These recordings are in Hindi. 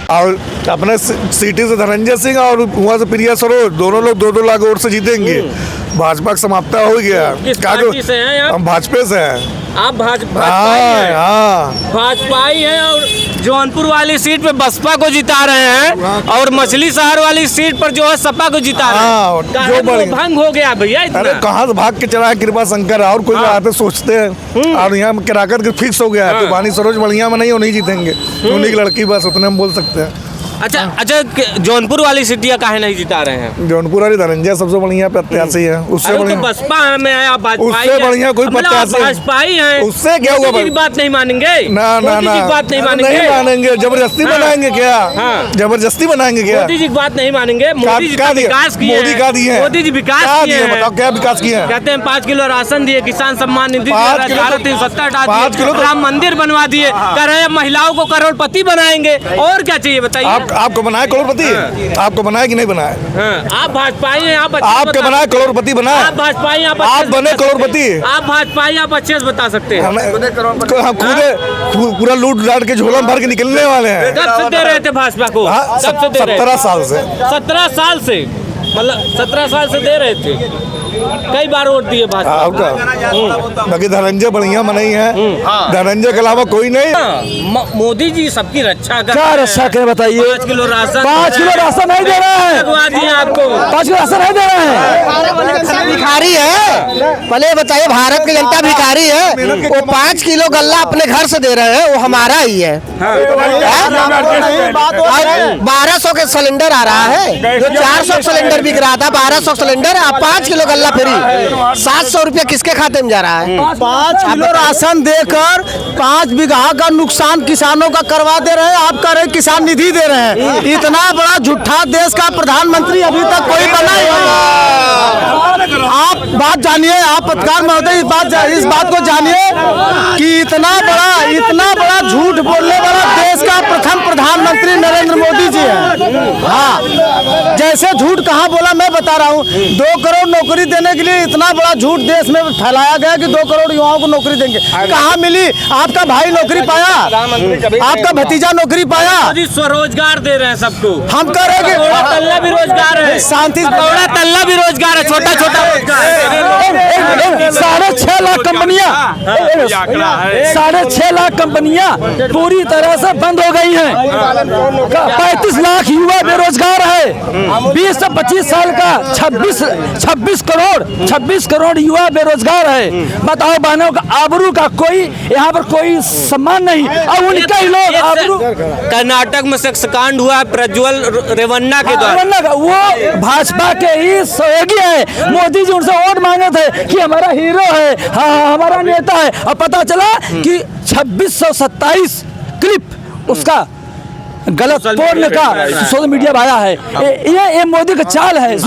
और अपने सिटी से धनंजय सिंह और वहाँ से प्रिया सरोज दोनों लोग 2-2 लाख वोट से जीतेंगे। भाजपा का समाप्ता हो गया। किस पार्टी से हैं आप? हम भाजपा से हैं। आप भाजपाई हैं और जौनपुर वाली सीट पे बसपा को जिता रहे हैं और मछली शहर वाली सीट पर जो है सपा को जिता रहे हैं। जो भंग हो गया भैया इतना। अरे कहाँ से भाग के चला है कृपा शंकर और कोई आते सोचते हैं और यहाँ किराकर के फिक्स हो गया है। तो वानी सरोज बढ़िया में नहीं वो नहीं जीतेंगे, उन्हीं की लड़की बस उतने हम बोल सकते हैं। अच्छा जौनपुर वाली सीटियाँ काहे नहीं जिता रहे हैं? जौनपुर वाली धनंजय सबसे बढ़िया प्रत्याशी है। उससे बढ़िया तो बसपा में है, आप भाजपा उससे बढ़िया कोई प्रत्याशी भाजपाई हैं। उससे क्या हुआ? बात नहीं मानेंगे? ना बात नहीं मानेंगे। जबरदस्ती बनाएंगे क्या? जबरदस्ती बनाएंगे क्या? मोदी जी की बात नहीं मानेंगे? मोदी जी विकास किए, मोदी का दिए, मोदी जी विकास किए, बताओ क्या विकास किए? कहते हैं 5 किलो राशन दिए, किसान सम्मान निधि, 370 किलो राम मंदिर बनवा दिए, कह रहे हैं महिलाओं को करोड़पति बनाएंगे। और क्या चाहिए बताइए? आपको बनाए करोड़पति? आपको बनाए कि नहीं बनाए? आप भाजपाई हैं, आपके बनाए करोड़पति बनाए? आप भाजपाई, आप बने करोड़पति? आप भाजपाई, आप अच्छे से बता सकते हैं। हम खुद पूरा लूट लाट के झोला भर के निकलने वाले हैं। कब से दे रहे थे भाजपा को? 17 साल से। 17 साल से, मतलब 17 साल से दे रहे थे। कई बार वोट दिए भाजपा। बाकी धनंजय बढ़िया मनाई है। धनंजय के अलावा कोई नहीं। मोदी जी सबकी रक्षा कर, क्या रक्षा करे बताइए? 5 किलो राशन, 5 किलो राशन नहीं दे रहे हैं। लगवा दिए आपको। 5 किलो राशन नहीं दे रहे हैं। भिखारी है, पहले बताइए। भारत की जनता भिखारी है। वो 5 किलो गल्ला अपने घर से दे रहे हैं, वो हमारा ही है। 1200 के सिलेंडर आ रहा है, जो 400 सिलेंडर बिक रहा था, 1200 सिलेंडर, आप 5 किलो गल्ला फ्री। 700 रुपया किसके खाते में जा रहा है? 5 किलो राशन देकर 5 बीघा का नुकसान किसानों का करवा दे रहे हैं। आप कह रहे हैं किसान निधि दे रहे हैं। इतना बड़ा झूठा देश का प्रधानमंत्री अभी तक कोई बना ही नहीं। आप बात जानिए, आप पत्रकार महोदय इस बात को जानिए कि इतना बड़ा झूठ बोलने वाला देश का प्रथम प्रधानमंत्री नरेंद्र मोदी जी है। हाँ, जैसे झूठ कहाँ बोला मैं बता रहा हूँ। 2 करोड़ नौकरी देने के लिए इतना बड़ा झूठ देश में फैलाया गया कि 2 करोड़ युवाओं को नौकरी देंगे। कहाँ मिली? आपका भाई नौकरी पाया, आपका भतीजा नौकरी पाया। स्वरोजगार दे रहे हैं सबको। हम कह रहे हैं कि तल्ला भी रोजगार है, शांति तल्ला भी रोजगार है, छोटा छोटा 6.5 लाख कंपनियां, 6.5 लाख कंपनियां पूरी तरह से बंद हो गई हैं। 35 लाख युवा बेरोजगार है। 20 से 25 साल का 26 करोड़ युवा बेरोजगार है। बताओ बहनों का आबरू का कोई यहाँ पर कोई सम्मान नहीं। और उनके ही लोग आबरू। कर्नाटक में सेक्स कांड हुआ प्रज्वल रेवन्ना के द्वारा, वो भाजपा के ही सहयोगी है। मोदी जी उनसे वोट मांगे थे कि हमारा हीरो है, हाँ हमारा नेता है। और पता चला कि 2627 क्लिप उसका गलत तोड़ने का सोशल मीडिया में आया है। ये मोदी का चाल है।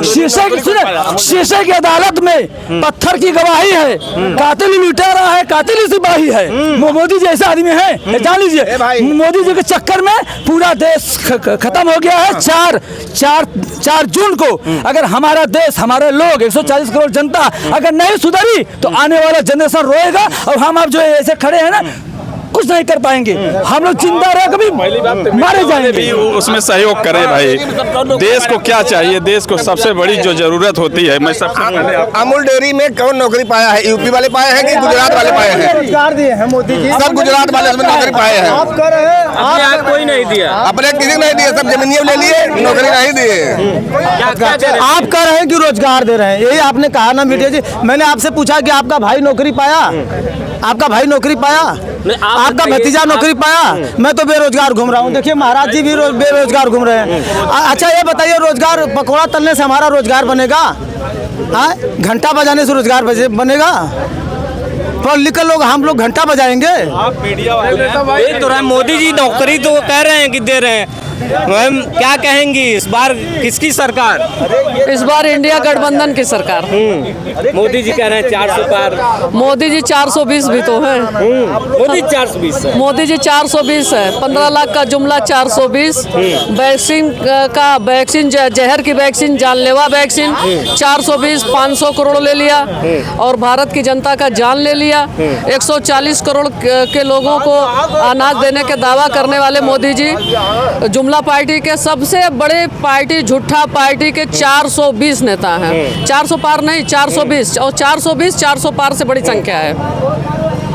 शीशे की अदालत में पत्थर की गवाही है। कातिल लुटेरा है, कातिल सिपाही है। मोदी जी ऐसे आदमी है, जान लीजिए। मोदी जी के चक्कर में पूरा देश खत्म हो गया है। 4 जून को अगर हमारा देश, हमारे लोग 140 करोड़ जनता अगर नहीं सुधरी तो आने वाला जनरेशन रोएगा। और हम अब जो ऐसे खड़े हैं ना, कुछ नहीं कर पाएंगे। हम लोग चिंता रहे कभी मारे जाएंगे। उसमें सहयोग करें भाई। देश को क्या चाहिए? देश को सबसे बड़ी जो जरूरत होती है, मैं सबसे पहले अमूल डेयरी में कौन नौकरी पाया है? यूपी वाले पाए हैं कि गुजरात वाले पाए हैं? रोजगार दिए हैं मोदी जी। सब गुजरात वाले इसमें नौकरी पाए हैं। आप कह रहे हैं आप कोई नहीं दिया, अपने किसी नहीं दिए, सब जमीनियों ले लिए, नौकरी नहीं दिए। आप कह रहे हैं कि रोजगार दे रहे हैं। यही आपने कहा ना मीडिया जी। मैंने आपसे पूछा कि आपका भाई नौकरी पाया? आपका भाई नौकरी पाया? आपका भतीजा नौकरी पाया? मैं तो बेरोजगार घूम रहा हूँ। देखिए महाराज जी भी बेरोजगार घूम रहे हैं। अच्छा ये बताइए, रोजगार पकौड़ा तलने से हमारा रोजगार बनेगा? घंटा बजाने से रोजगार बनेगा? पढ़ लिख लोग, हम लोग घंटा बजाएंगे? आप मीडिया वाले तो मोदी जी नौकरी तो कह रहे हैं कि दे रहे हैं, मैम क्या कहेंगी इस बार किसकी सरकार? इस बार इंडिया गठबंधन की सरकार। मोदी जी कह रहे हैं 400 पार। मोदी जी 420 भी तो है। मोदी 420 है। मोदी जी 420 है। 15 लाख का जुमला 420। वैक्सीन जहर की वैक्सीन, जानलेवा वैक्सीन 420, 500 करोड़ ले लिया और भारत की जनता का जान ले लिया। 140 करोड़ के लोगों को अनाज देने के दावा करने वाले मोदी जी जुमला पार्टी के सबसे बड़े पार्टी, झूठा पार्टी के 420 नेता हैं। 400 पार नहीं, 420, और 400 पार से बड़ी संख्या है।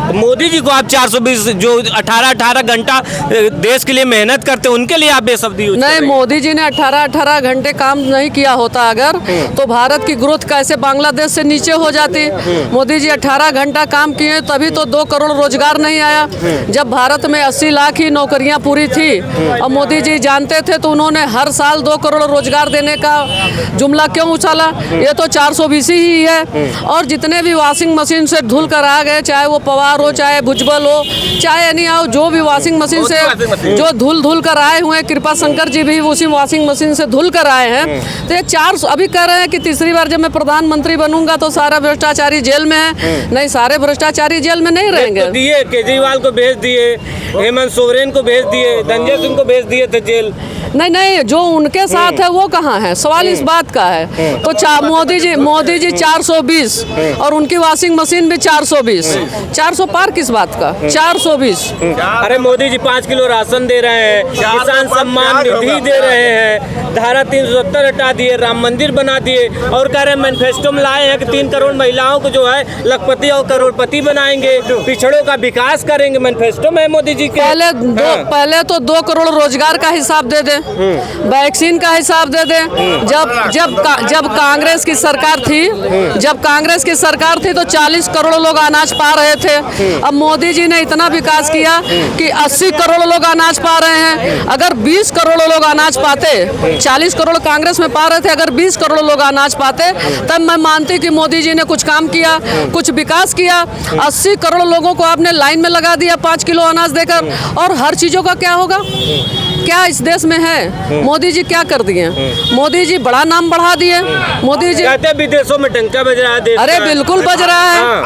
मोदी जी को आप 420 जो 18 घंटा देश के लिए मेहनत करते हैं उनके लिए आप बेसब्री यूज नहीं, मोदी जी ने 18 घंटे काम नहीं किया होता अगर तो भारत की ग्रोथ कैसे बांग्लादेश से नीचे हो जाती। मोदी जी 18 घंटा काम किए तभी तो 2 करोड़ रोजगार नहीं आया। जब भारत में 80 लाख ही नौकरियां पूरी थी और मोदी जी जानते थे तो उन्होंने हर साल 2 करोड़ रोजगार देने का जुमला क्यों उछाला? ये तो 420 ही है। और जितने भी वॉशिंग मशीन से धुल कर आ गए, चाहे वो पवार हो, चाहे भुजबल हो, चाहे नहीं आओ, जो भी वॉशिंग मशीन से जो धुल कर आए हुए हैं, कृपा शंकर जी भी उसी वॉशिंग मशीन से धुल कर आए हैं। तो ये 400 अभी कह रहे हैं कि तीसरी बार जब मैं प्रधानमंत्री बनूंगा तो सारा भ्रष्टाचारी जेल में है। नहीं, सारे भ्रष्टाचारी जेल में नहीं रहेंगे। तो दिए, केजरीवाल को भेज दिए, हेमंत सोरेन को भेज दिए, धनंजय सिंह को भेज दिए थे जेल। नहीं, जो उनके साथ है वो कहाँ है? सवाल इस बात का है। तो मोदी जी 420 और उनकी वॉशिंग मशीन भी 420। 400 पार किस बात का? 420। अरे मोदी जी 5 किलो राशन दे रहे हैं, किसान सम्मान निधि दे रहे हैं, धारा 370 हटा दिए, राम मंदिर बना दिए और कह रहे हैं मैनिफेस्टो में लाए हैं कि 3 करोड़ महिलाओं को जो है लखपति और करोड़पति बनाएंगे, पिछड़ों का विकास करेंगे। मैनिफेस्टो में मोदी जी के पहले तो 2 करोड़ रोजगार का हिसाब दे दे, वैक्सीन का हिसाब दे दे। जब कांग्रेस की सरकार थी तो 40 करोड़ लोग अनाज पा रहे थे। अब मोदी जी ने इतना विकास किया कि 80 करोड़ लोग अनाज पा रहे हैं। अगर 20 करोड़ लोग अनाज पाते, 40 करोड़ कांग्रेस में पा रहे थे, अगर 20 करोड़ लोग अनाज पाते तब मैं मानती कि मोदी जी ने कुछ काम किया, कुछ विकास किया। 80 करोड़ लोगों को आपने लाइन में लगा दिया 5 किलो अनाज देकर। और हर चीजों का क्या होगा? क्या इस देश में है? मोदी जी क्या कर दिए? मोदी जी बड़ा नाम बढ़ा दिए। मोदी जी कहते हैं विदेशों में डंका बज रहा है देश। अरे बिल्कुल बज रहा है।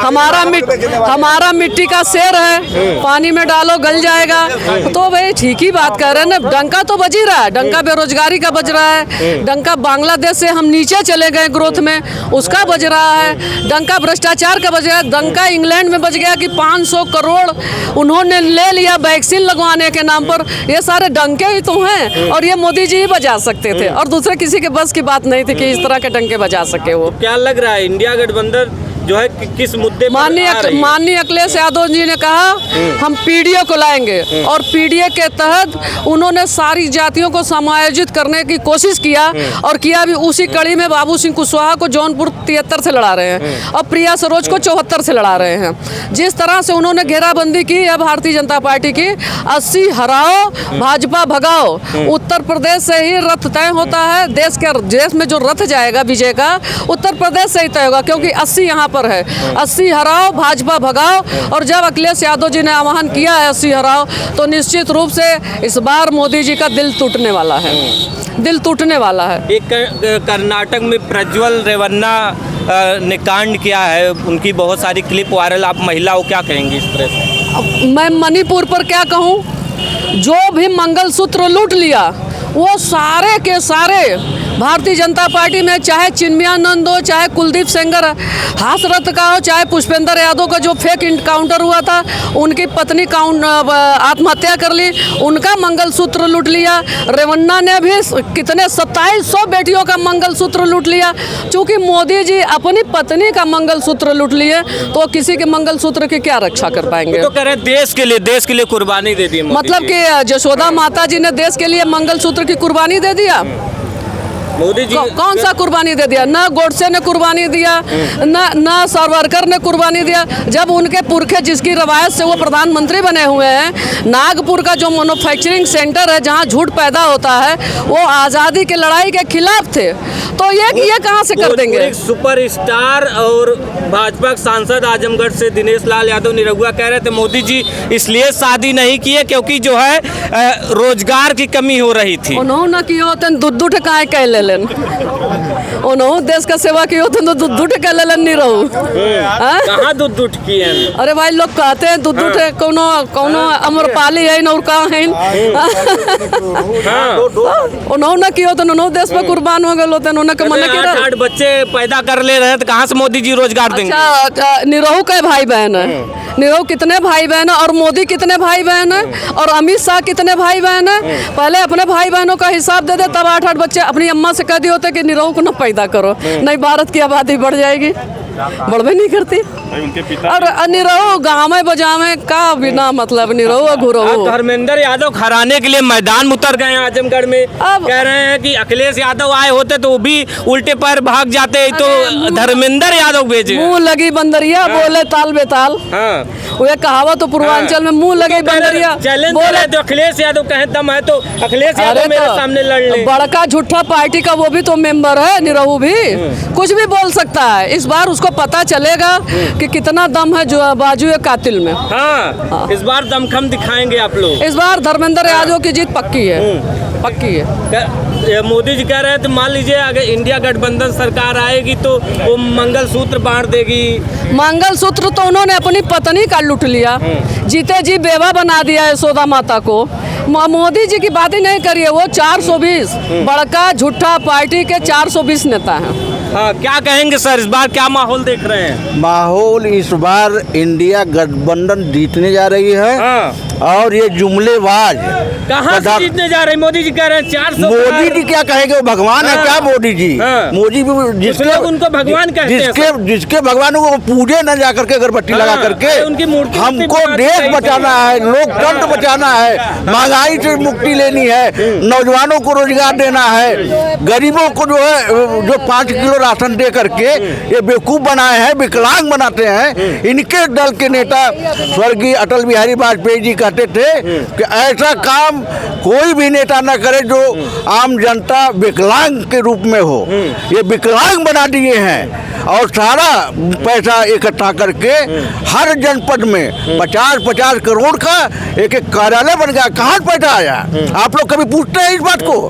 हमारा मिट्टी का शेर है, पानी में डालो गल जाएगा। तो भाई ठीक ही बात कर रहे हैं ना, डंका तो बज ही रहा है। डंका बेरोजगारी का बज रहा है, डंका बांग्लादेश से हम नीचे चले गए ग्रोथ में उसका बज रहा है, डंका भ्रष्टाचार का बज रहा है, डंका इंग्लैंड में बज गया कि 500 करोड़ उन्होंने ले लिया वैक्सीन लगवाने के नाम पर। ये सारे डंके ही तो हैं और ये मोदी जी ही बजा सकते थे और दूसरे किसी के बस की बात नहीं थी कि इस तरह के डंके बजा सके वो। क्या लग रहा है इंडिया गठबंधन जो है किस मुद्दे पर माननीय अखिलेश यादव जी ने कहा हम पीडीए को लाएंगे और पीडीए के तहत उन्होंने सारी जातियों को समायोजित करने की कोशिश किया और किया भी। उसी कड़ी में बाबू सिंह कुशवाहा को जौनपुर 73 से लड़ा रहे हैं और प्रिया सरोज को 74 से लड़ा रहे हैं। जिस तरह से उन्होंने घेराबंदी की है भारतीय जनता पार्टी की, 80 हराओ भाजपा भगाओ। उत्तर प्रदेश से ही रथ तय होता है, देश में जो रथ जाएगा विजय का उत्तर प्रदेश से ही तय होगा, क्योंकि 80 यहाँ पर है। 80 हराओ भाजपा भगाओ। और जब अखिलेश यादव जी ने आह्वान किया है 80 हराओ, तो निश्चित रूप से इस बार मोदी जी का दिल टूटने वाला है, दिल टूटने वाला है। एक कर्नाटक में प्रज्वल रेवन्ना ने कांड किया है, उनकी बहुत सारी क्लिप वायरल। आप महिला हो, क्या कहेंगे इस तरह से? मैं मणिपुर पर क्या कहूँ, जो भी मंगलसूत्र लूट लिया वो सारे के सारे भारतीय जनता पार्टी में, चाहे चिन्मयानंद हो, चाहे कुलदीप सेंगर हाथरथ का हो, चाहे पुष्पेंद्र यादव का जो फेक इनकाउंटर हुआ था, उनकी पत्नी आत्महत्या कर ली, उनका मंगलसूत्र लूट लिया। रेवन्ना ने भी कितने 2700 बेटियों का मंगलसूत्र लूट लिया। चूंकि मोदी जी अपनी पत्नी का मंगलसूत्र लूट लिए तो किसी के मंगलसूत्र की क्या रक्षा कर पाएंगे? तो कह रहे देश के लिए कुर्बानी दे दी। मतलब कि यशोदा माता जी ने देश के लिए मंगलसूत्र की कुर्बानी दे दिया। मोदी जी कौन सा कुर्बानी दे दिया? ना गोडसे ने कुर्बानी दिया, ना सावरकर ने कुर्बानी दिया। जब उनके पुरखे जिसकी रवायत से वो प्रधानमंत्री बने हुए हैं, नागपुर का जो मैन्युफैक्चरिंग सेंटर है जहाँ झूठ पैदा होता है, वो आज़ादी की लड़ाई के खिलाफ थे। तो ये कहाँ से कर देंगे? सुपरस्टार और भाजपा सांसद आजमगढ़ से दिनेश लाल यादव निरहुआ कह रहे थे मोदी जी इसलिए शादी नहीं किए क्योंकि जो है रोजगार की कमी हो रही थी। उन्होंने किए होते दुद्दू ठेकाए कह लेलन, उन्होंने देश का सेवा की होते तो दुद्दू ठेका लेलन नहीं रहू। कहाँ दुद्दू किए? अरे भाई लोग कहते हैं दुद्दू ठे कोनो अमरपाली है और कहाँ है। उन्होंने किए होते उन्होंने देश पे कुर्बान हो गए होते उन्होंने मना किया। 8 बच्चे पैदा कर ले रहे हैं तो कहाँ से मोदी जी रोजगार देंगे? अच्छा, निरहू के भाई बहन है, निरहू कितने भाई बहन है और मोदी कितने भाई बहन है और अमित शाह कितने भाई बहन है? पहले अपने भाई बहनों का हिसाब दे दे, तब 8-8 बच्चे अपनी अम्मा से कह दिए होते कि निरहू को न पैदा करो, नहीं भारत की आबादी बढ़ जाएगी। बढ़वे नहीं करती। और निरहू गाँव बजावे का बिना मतलब निरहू घुरहू। धर्मेंद्र यादव हराने के लिए मैदान में उतर गए हैं आजमगढ़ में। अब कह रहे हैं कि अखिलेश यादव आए होते तो वो भी उल्टे पैर भाग जाते, तो धर्मेंद्र यादव भेजे। मुंह लगी बंदरिया बोले ताल बेताल। वो ये कहावत तो पूर्वांचल में मुंह लगे बंदरिया बोले तो अखिलेश यादव कहे दम है तो अखिलेश यादव मेरे सामने लड़ ले। बड़का झूठा पार्टी का वो भी तो मेंबर है निरहू भी, कुछ भी बोल सकता है। इस बार उसको पता चलेगा कि कितना दम है जो बाजुए कातिल में। हाँ, इस बार दमखम दिखाएंगे आप लोग। इस बार धर्मेंद्र यादव की जीत पक्की है, पक्की है। मोदी जी कह रहे हैं तो मान लीजिए अगर इंडिया गठबंधन सरकार आएगी तो वो मंगलसूत्र बांट देगी। मंगलसूत्र तो उन्होंने अपनी पत्नी का लूट लिया, जीते जी बेवा बना दिया यशोदा माता को। मोदी जी की बात ही नहीं करिए, वो 420 बड़का झूठा पार्टी के 420 नेता हैं। हाँ, क्या कहेंगे सर, इस बार क्या माहौल देख रहे हैं? माहौल इस बार इंडिया गठबंधन जीतने जा रही है। हाँ। और ये जुमलेबाज कहाँ से जीतने जा रहे हैं? मोदी जी कह रहे हैं 400। मोदी जी क्या कहेंगे, वो भगवान है क्या मोदी जी? मोदी भी जिसके उनको भगवान कहते हैं, जिसके भगवान को पूजे न जा करके अगरबत्ती लगा करके। उनकी मूर्ति हमको देश बचाना है, लोकतंत्र बचाना है, महंगाई से मुक्ति लेनी है, नौजवानों को रोजगार देना है, गरीबों को जो है जो 5 किलो राशन दे करके ये बेवकूफ बनाए हैं, विकलांग बनाते हैं। इनके दल के नेता स्वर्गीय अटल बिहारी वाजपेयी जी कहते थे कि ऐसा काम कोई भी नेता न करे जो आम जनता विकलांग के रूप में हो। ये विकलांग बना दिए हैं और सारा पैसा इकट्ठा करके हर जनपद में 50-50 करोड़ का एक कार्यालय बन गया। कहाँ पैसा आया? आप लोग कभी पूछते हैं इस बात को?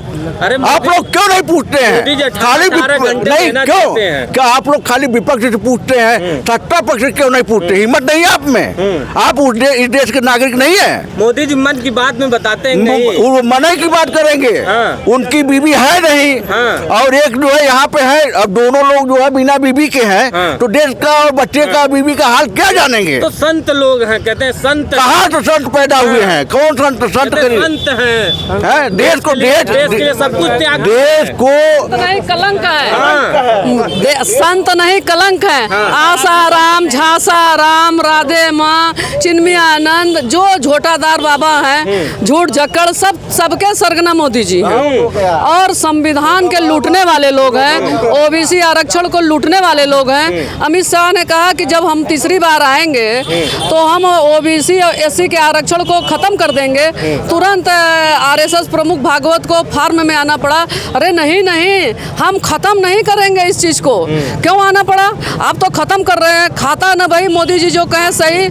अरे आप लोग क्यों नहीं पूछते हैं? खाली नहीं क्यों? क्या आप लोग खाली विपक्ष से पूछते हैं, सत्ता पक्ष से क्यों नहीं पूछते? हिम्मत नहीं है आप में? आप इस देश के नागरिक नहीं है? मोदी जी मन की बात में बताते हैं नहीं। वो मना की बात करेंगे। उनकी बीवी है नहीं और एक जो है यहाँ पे है। अब दोनों लोग जो है बिना बीवी के हैं तो देश का और बच्चे का बीवी का हाल क्या जानेंगे? तो संत लोग हैं, कहते हैं संत। कहाँ तो संत पैदा हुए हैं? कौन संत? संत हैं देश को, देश के लिए सब कुछ त्याग। देश को नहीं कलंक है, संत नहीं कलंक है। आसाराम, झासाराम, राधे माँ, चिन्मय आनंद, जो झोटादार बाबा हैं, झूठ जक्कड़, सबके सरगना मोदी जी हैं। और संविधान के लूटने वाले लोग हैं, ओबीसी आरक्षण को लूटने वाले लोग हैं। अमित शाह ने कहा कि जब हम तीसरी बार आएंगे तो हम ओबीसी और एससी के आरक्षण को खत्म कर देंगे। तुरंत आरएसएस प्रमुख भागवत को फार्म में आना पड़ा। अरे नहीं, हम खत्म नहीं करेंगे इस चीज को। क्यों आना पड़ा? आप तो खत्म कर रहे हैं। खाता न भाई, मोदी जी जो कहें सही।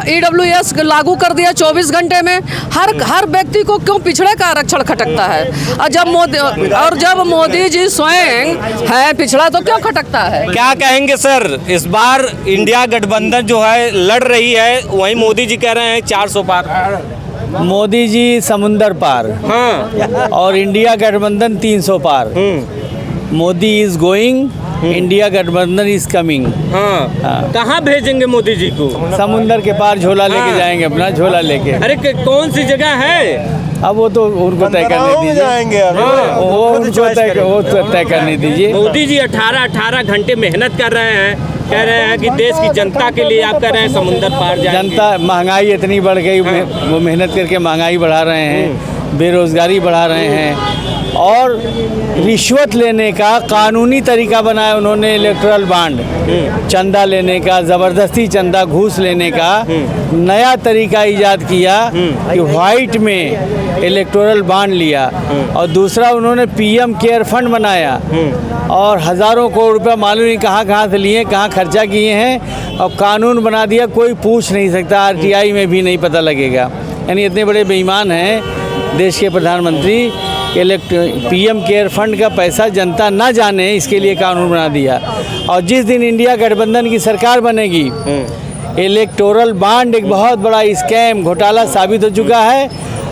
EWS लागू कर दिया 24 घंटे में। हर व्यक्ति को क्यों पिछड़े का आरक्षण खटकता है? और जब मोदी जी स्वयं है पिछड़ा तो क्यों खटकता है? क्या कहेंगे सर, इस बार इंडिया गठबंधन जो है लड़ रही है, वहीं मोदी जी कह रहे हैं 400 पार। मोदी जी समुंदर पार। हाँ। और इंडिया गठबंधन 300 पार। मोदी इज गोइंग, इंडिया गठबंधन इज कमिंग। हाँ। कहाँ भेजेंगे मोदी जी को? समुंदर के पार झोला लेके जाएंगे, अपना झोला लेके। अरे कौन सी जगह है? अब वो तो उनको तय करने दीजिए। वो उनको तय करने दीजिए। मोदी जी 18 घंटे मेहनत कर रहे हैं, कह रहे हैं कि देश की जनता के लिए। आप कह रहे हैं समुंदर पार जाएंगे। जनता, महंगाई इतनी बढ़ गई, वो मेहनत करके महंगाई बढ़ा रहे हैं, बेरोजगारी बढ़ा रहे हैं और रिश्वत लेने का कानूनी तरीका बनाया उन्होंने। इलेक्टोरल बांड, चंदा लेने का, ज़बरदस्ती चंदा घूस लेने का नया तरीका ईजाद किया कि वाइट में इलेक्टोरल बांड लिया। और दूसरा उन्होंने पीएम केयर फंड बनाया और हज़ारों करोड़ रुपया मालूम नहीं कहाँ से लिए, कहाँ खर्चा किए हैं, और कानून बना दिया कोई पूछ नहीं सकता, आरटीआई में भी नहीं पता लगेगा। यानी इतने बड़े बेईमान हैं देश के प्रधानमंत्री। पीएम केयर फंड का पैसा जनता ना जाने इसके लिए कानून बना दिया। और जिस दिन इंडिया गठबंधन की सरकार बनेगी, इलेक्टोरल बांड एक बहुत बड़ा स्कैम घोटाला साबित हो चुका है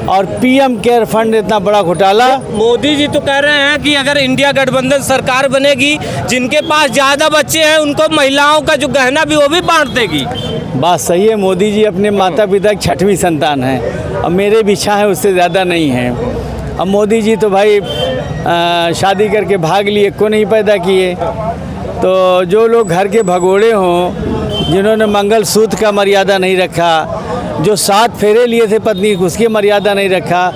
और पीएम केयर फंड इतना बड़ा घोटाला। मोदी जी तो कह रहे हैं कि अगर इंडिया गठबंधन सरकार बनेगी, जिनके पास ज़्यादा बच्चे हैं उनको महिलाओं का जो गहना भी वो भी बांट देगी। बात सही है, मोदी जी अपने माता पिता की 6वीं संतान हैं और मेरे भी 6 है, उससे ज़्यादा नहीं हैं। अब मोदी जी तो भाई शादी करके भाग लिए, को नहीं पैदा किए। तो जो लोग घर के भगोड़े हों, जिन्होंने मंगलसूत्र का मर्यादा नहीं रखा, जो 7 फेरे लिए थे पत्नी उसकी मर्यादा नहीं रखा,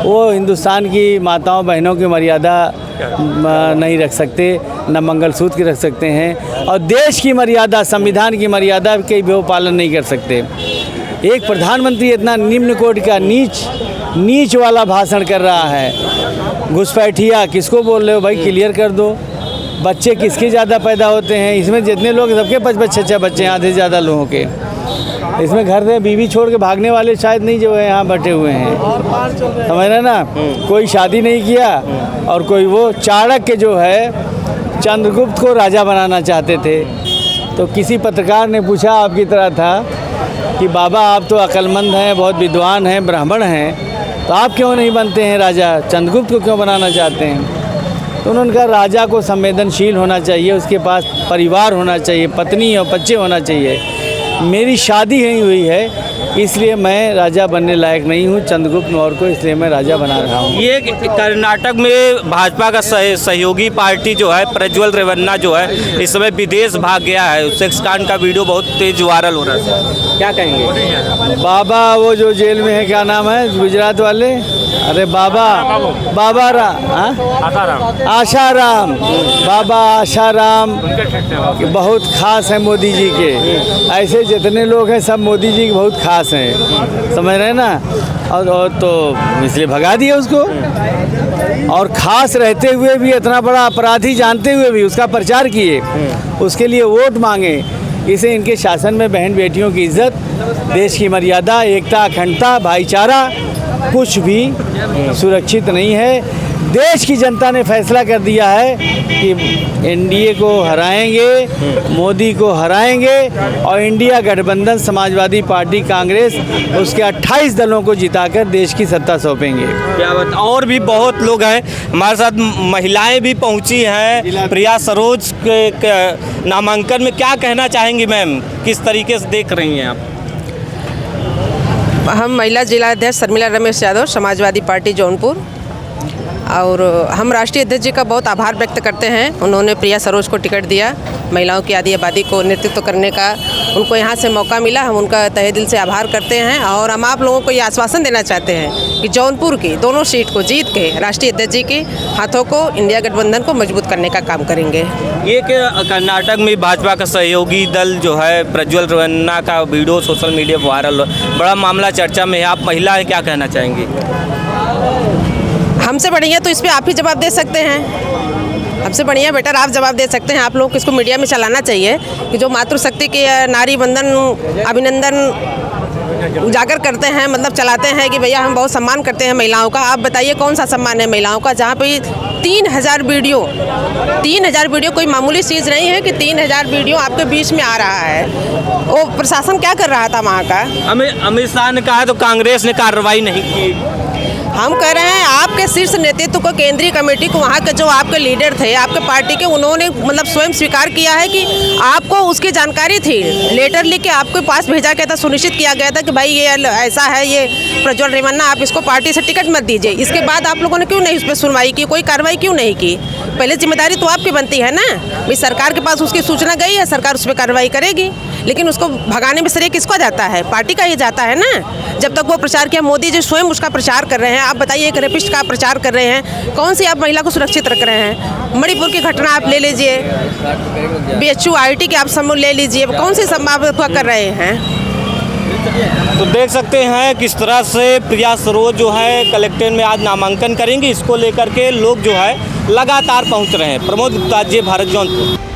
वो हिंदुस्तान की माताओं बहनों की मर्यादा नहीं रख सकते, न मंगलसूत्र की रख सकते हैं, और देश की मर्यादा, संविधान की मर्यादा के भी वो पालन नहीं कर सकते। एक प्रधानमंत्री इतना निम्न कोटि का नीच वाला भाषण कर रहा है। घुसपैठिया किसको बोल रहे हो भाई, क्लियर कर दो। बच्चे किसके ज़्यादा पैदा होते हैं? इसमें जितने लोग सबके 5-6 बच्चे हैं, आधे से ज़्यादा लोगों के। इसमें घर से बीवी छोड़ के भागने वाले शायद नहीं जो है यहाँ बैठे हुए हैं, समझ रहे ना। कोई शादी नहीं किया और कोई वो चाणक्य जो है चंद्रगुप्त को राजा बनाना चाहते थे। तो किसी पत्रकार ने पूछा, आपकी तरह था, कि बाबा आप तो अक्लमंद हैं, बहुत विद्वान हैं, ब्राह्मण हैं, तो आप क्यों नहीं बनते हैं राजा, चंद्रगुप्त को क्यों बनाना चाहते हैं? तो उन्होंने कहा राजा को संवेदनशील होना चाहिए, उसके पास परिवार होना चाहिए, पत्नी और बच्चे होना चाहिए। मेरी शादी नहीं हुई है इसलिए मैं राजा बनने लायक नहीं हूँ चंद्रगुप्त मौर्य को, इसलिए मैं राजा बना रहा हूँ। ये कर्नाटक में भाजपा का सहयोगी पार्टी जो है प्रज्वल रेवन्ना जो है इस समय विदेश भाग गया है। सेक्स कांड का वीडियो बहुत तेज वायरल हो रहा है, क्या कहेंगे? बाबा वो जो जेल में है, क्या नाम है गुजरात वाले, अरे बाबा आशाराम, बाबा आशाराम बहुत खास है मोदी जी के। ऐसे जितने लोग हैं सब मोदी जी के बहुत खास हैं, समझ रहे हैं ना। और तो इसलिए भगा दिया उसको, और खास रहते हुए भी, इतना बड़ा अपराधी जानते हुए भी उसका प्रचार किए, उसके लिए वोट मांगे। इसे इनके शासन में बहन बेटियों की इज्जत, देश की मर्यादा, एकता, अखंडता, भाईचारा कुछ भी सुरक्षित नहीं है। देश की जनता ने फैसला कर दिया है कि एनडीए को हराएंगे, मोदी को हराएंगे और इंडिया गठबंधन, समाजवादी पार्टी, कांग्रेस, उसके 28 दलों को जिताकर देश की सत्ता सौंपेंगे। क्या बात। और भी बहुत लोग हैं हमारे साथ, महिलाएं भी पहुंची हैं। प्रिया सरोज के नामांकन में क्या कहना चाहेंगी मैम, किस तरीके से देख रही हैं आप? हम महिला जिला अध्यक्ष शर्मिला रमेश यादव, समाजवादी पार्टी जौनपुर, और हम राष्ट्रीय अध्यक्ष जी का बहुत आभार व्यक्त करते हैं। उन्होंने प्रिया सरोज को टिकट दिया, महिलाओं की आधी आबादी को नेतृत्व करने का उनको यहाँ से मौका मिला। हम उनका तहे दिल से आभार करते हैं और हम आप लोगों को ये आश्वासन देना चाहते हैं कि जौनपुर की दोनों सीट को जीत के राष्ट्रीय अध्यक्ष जी के हाथों को इंडिया गठबंधन को मजबूत करने का काम करेंगे। ये कि कर्नाटक में भाजपा का सहयोगी दल जो है प्रज्वल रेवन्ना का वीडियो सोशल मीडिया पर वायरल, बड़ा मामला चर्चा में है। आप महिला हैं, क्या कहना चाहेंगी? हमसे बढ़िया तो इस पर आप ही जवाब दे सकते हैं, हमसे बढ़िया बेटर आप जवाब दे सकते हैं। आप लोगों को इसको मीडिया में चलाना चाहिए कि जो मातृशक्ति के नारी बंधन अभिनंदन उजागर करते हैं, मतलब चलाते हैं कि भैया हम बहुत सम्मान करते हैं महिलाओं का। आप बताइए कौन सा सम्मान है महिलाओं का, जहाँ पे 3000 वीडियो कोई मामूली चीज़ नहीं है कि 3000 वीडियो आपके बीच में आ रहा है। वो प्रशासन क्या कर रहा था वहाँ का? अमित शाह ने कहा तो कांग्रेस ने कार्रवाई नहीं की। हम कह रहे हैं आपके शीर्ष नेतृत्व को, केंद्रीय कमेटी को, वहाँ के जो आपके लीडर थे आपके पार्टी के, उन्होंने मतलब स्वयं स्वीकार किया है कि आपको उसकी जानकारी थी। लेटर लिख के आपके पास भेजा गया था, सुनिश्चित किया गया था कि भाई ये ऐसा है, ये प्रज्वल रेवन्ना, आप इसको पार्टी से टिकट मत दीजिए। इसके बाद आप लोगों ने क्यों नहीं उस पर सुनवाई की, कोई कार्रवाई क्यों नहीं की? पहले जिम्मेदारी तो आपकी बनती है ना, भाई सरकार के पास उसकी सूचना गई है, सरकार उस पर कार्रवाई करेगी। लेकिन उसको भगाने में श्रेय किसको जाता है? पार्टी का ही जाता है ना। जब तक वो प्रचार किया, मोदी जी स्वयं उसका प्रचार कर रहे हैं। आप बताइए, एक रेपिस्ट का प्रचार कर रहे हैं, कौन सी आप महिला को सुरक्षित रख रहे हैं? मणिपुर की घटना आप ले लीजिए, BHU IIT के आप समूह ले लीजिए, कौन सी संभावित कर रहे हैं? तो देख सकते हैं किस तरह से प्रिया सरोज जो है कलेक्ट्रेट में आज नामांकन करेंगे। इसको लेकर के लोग जो है लगातार पहुंच रहे हैं। प्रमोद गुप्ता, भारत जौनपुर।